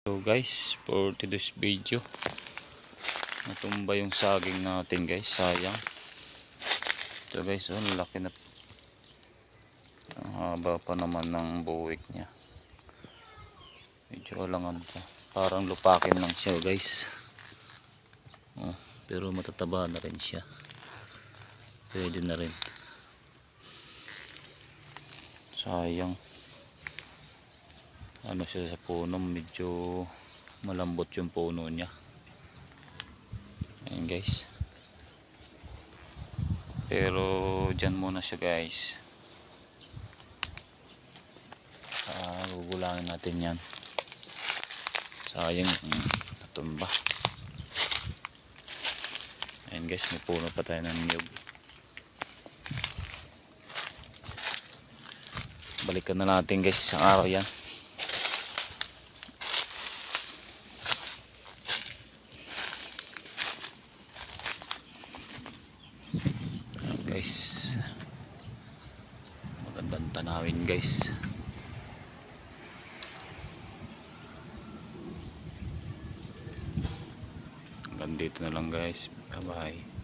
So guys, for today's video, natumba yung saging natin guys, sayang. Ito guys, oh, laki na, ang haba pa naman ng buwig niya. Medyo alangan pa, parang lupakin lang siya guys. Oh, pero matataba na rin siya, pwede na rin. Sayang, ano siya sa puno, medyo malambot yung puno niya. Ayan guys, pero dyan muna siya guys. Gugulangin natin yan, sayang natumba. Ayan guys, may puno pa tayo ng niyog. Balikan na natin guys, isang araw yan. Ayan guys, magandang tanawin guys. Hanggang dito na lang guys, bye bye.